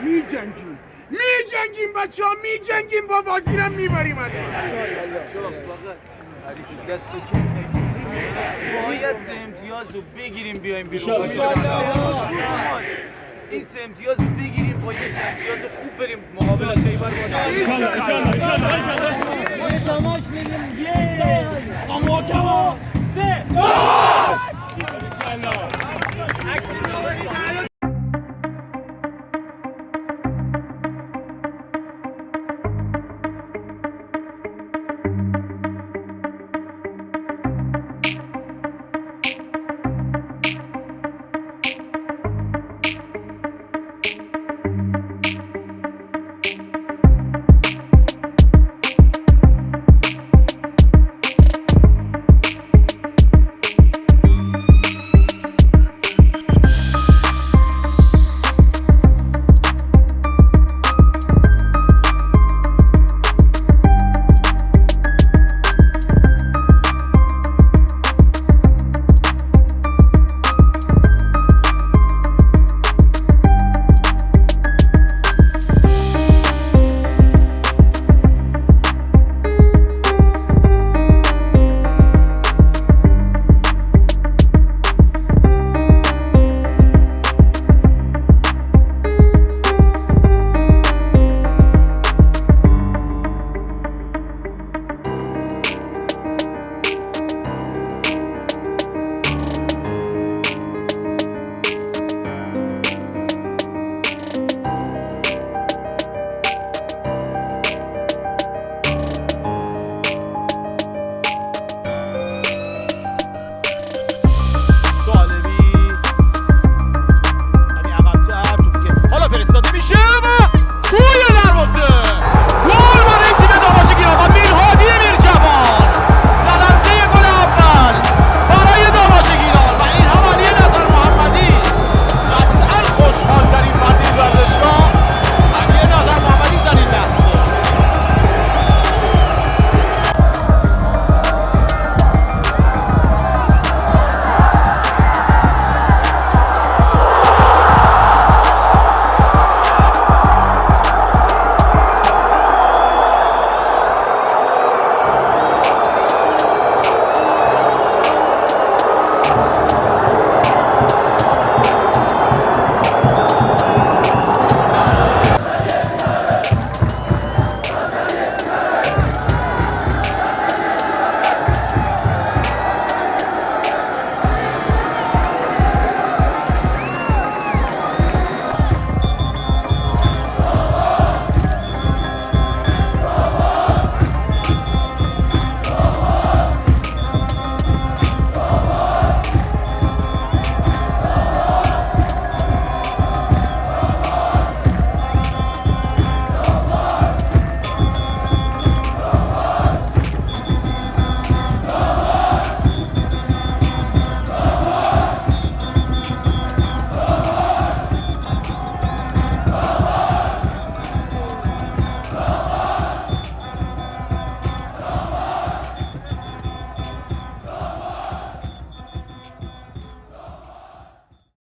میجنگیم بچه ها، میجنگیم با بازیرم میبریم حتما. شما فقط حریف دست و کم نگیریم، باید 3 امتیاز رو بگیریم بیایم بیرون. این 3 امتیاز رو بگیریم، با یه 3 امتیاز خوب بریم مقابل خیبر بازی. داماش میگیم یه محکما 3